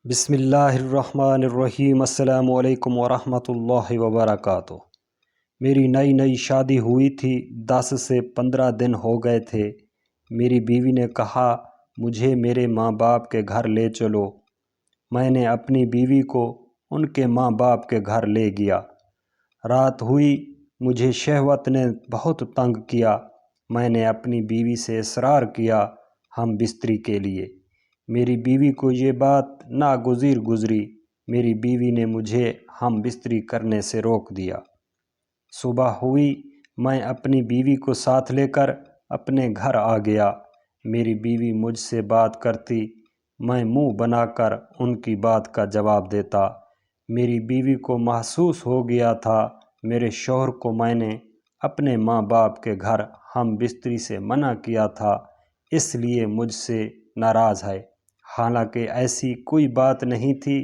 بسم اللہ الرحمن الرحیم۔ السلام علیکم ورحمۃ اللہ وبرکاتہ۔ میری نئی شادی ہوئی تھی، 10 سے 15 دن ہو گئے تھے۔ میری بیوی نے کہا مجھے میرے ماں باپ کے گھر لے چلو۔ میں نے اپنی بیوی کو ان کے ماں باپ کے گھر لے گیا۔ رات ہوئی، مجھے شہوت نے بہت تنگ کیا۔ میں نے اپنی بیوی سے اصرار کیا ہم بستری کے لیے۔ میری بیوی کو یہ بات ناگزیر گزری۔ میری بیوی نے مجھے ہم بستری کرنے سے روک دیا۔ صبح ہوئی، میں اپنی بیوی کو ساتھ لے کر اپنے گھر آ گیا۔ میری بیوی مجھ سے بات کرتی، میں منہ بنا کر ان کی بات کا جواب دیتا۔ میری بیوی کو محسوس ہو گیا تھا میرے شوہر کو میں نے اپنے ماں باپ کے گھر ہم بستری سے منع کیا تھا، اس لیے مجھ سے ناراض ہے۔ حالانکہ ایسی کوئی بات نہیں تھی،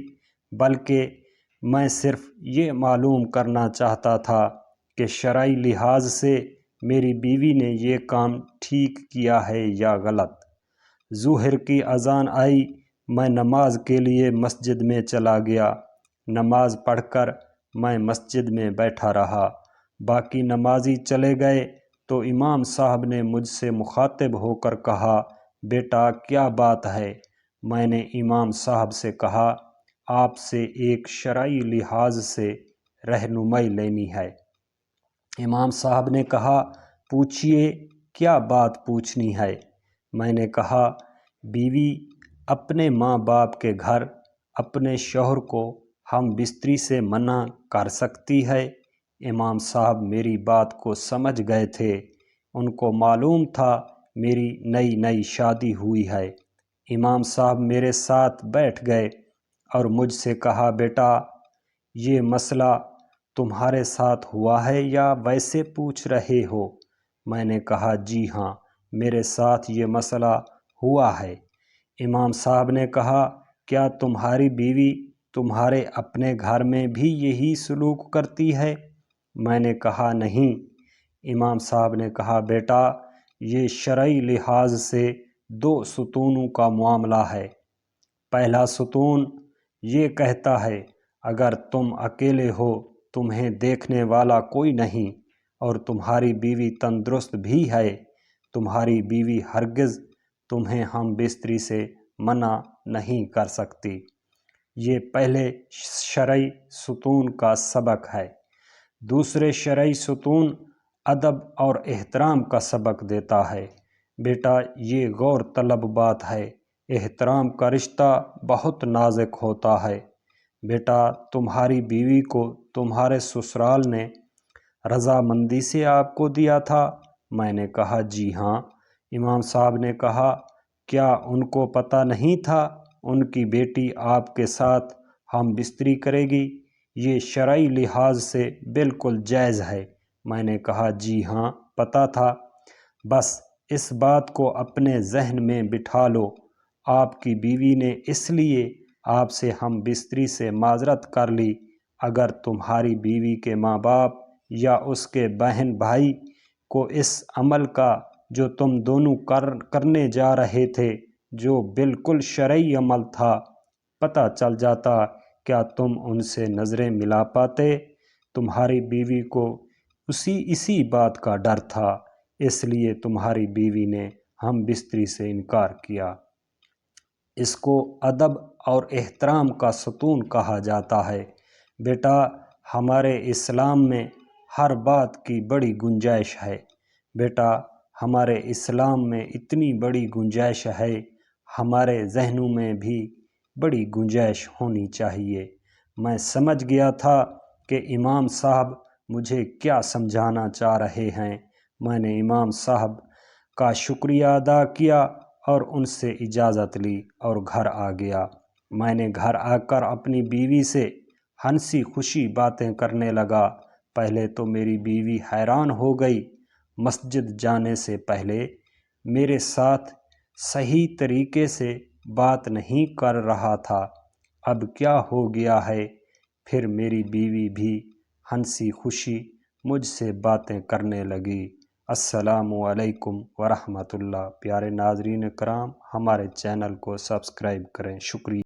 بلکہ میں صرف یہ معلوم کرنا چاہتا تھا کہ شرعی لحاظ سے میری بیوی نے یہ کام ٹھیک کیا ہے یا غلط۔ ظہر کی اذان آئی، میں نماز کے لیے مسجد میں چلا گیا۔ نماز پڑھ کر میں مسجد میں بیٹھا رہا۔ باقی نمازی چلے گئے تو امام صاحب نے مجھ سے مخاطب ہو کر کہا، بیٹا کیا بات ہے؟ میں نے امام صاحب سے کہا، آپ سے ایک شرعی لحاظ سے رہنمائی لینی ہے۔ امام صاحب نے کہا، پوچھئے کیا بات پوچھنی ہے؟ میں نے کہا، بیوی اپنے ماں باپ کے گھر اپنے شوہر کو ہم بستری سے منع کر سکتی ہے؟ امام صاحب میری بات کو سمجھ گئے تھے۔ ان کو معلوم تھا میری نئی شادی ہوئی ہے۔ امام صاحب میرے ساتھ بیٹھ گئے اور مجھ سے کہا، بیٹا یہ مسئلہ تمہارے ساتھ ہوا ہے یا ویسے پوچھ رہے ہو؟ میں نے کہا، جی ہاں میرے ساتھ یہ مسئلہ ہوا ہے۔ امام صاحب نے کہا، کیا تمہاری بیوی تمہارے اپنے گھر میں بھی یہی سلوک کرتی ہے؟ میں نے کہا، نہیں۔ امام صاحب نے کہا، بیٹا یہ شرعی لحاظ سے 2 ستونوں کا معاملہ ہے۔ پہلا ستون یہ کہتا ہے، اگر تم اکیلے ہو، تمہیں دیکھنے والا کوئی نہیں اور تمہاری بیوی تندرست بھی ہے، تمہاری بیوی ہرگز تمہیں ہم بستری سے منع نہیں کر سکتی۔ یہ پہلے شرعی ستون کا سبق ہے۔ دوسرے شرعی ستون ادب اور احترام کا سبق دیتا ہے۔ بیٹا یہ غور طلب بات ہے، احترام کا رشتہ بہت نازک ہوتا ہے۔ بیٹا تمہاری بیوی کو تمہارے سسرال نے رضامندی سے آپ کو دیا تھا؟ میں نے کہا، جی ہاں۔ امام صاحب نے کہا، کیا ان کو پتہ نہیں تھا ان کی بیٹی آپ کے ساتھ ہم بستری کرے گی؟ یہ شرعی لحاظ سے بالکل جائز ہے۔ میں نے کہا، جی ہاں پتہ تھا۔ بس اس بات کو اپنے ذہن میں بٹھا لو، آپ کی بیوی نے اس لیے آپ سے ہم بستری سے معذرت کر لی۔ اگر تمہاری بیوی کے ماں باپ یا اس کے بہن بھائی کو اس عمل کا جو تم دونوں کرنے جا رہے تھے، جو بالکل شرعی عمل تھا، پتہ چل جاتا، کیا تم ان سے نظریں ملا پاتے؟ تمہاری بیوی کو اسی بات کا ڈر تھا، اس لیے تمہاری بیوی نے ہم بستری سے انکار کیا۔ اس کو ادب اور احترام کا ستون کہا جاتا ہے۔ بیٹا ہمارے اسلام میں ہر بات کی بڑی گنجائش ہے۔ بیٹا ہمارے اسلام میں اتنی بڑی گنجائش ہے، ہمارے ذہنوں میں بھی بڑی گنجائش ہونی چاہیے۔ میں سمجھ گیا تھا کہ امام صاحب مجھے کیا سمجھانا چاہ رہے ہیں۔ میں نے امام صاحب کا شکریہ ادا کیا اور ان سے اجازت لی اور گھر آ گیا۔ میں نے گھر آ کر اپنی بیوی سے ہنسی خوشی باتیں کرنے لگا۔ پہلے تو میری بیوی حیران ہو گئی۔ مسجد جانے سے پہلے میرے ساتھ صحیح طریقے سے بات نہیں کر رہا تھا، اب کیا ہو گیا ہے؟ پھر میری بیوی بھی ہنسی خوشی مجھ سے باتیں کرنے لگی۔ السلام علیکم ورحمۃ اللہ۔ پیارے ناظرین کرام، ہمارے چینل کو سبسکرائب کریں۔ شکریہ۔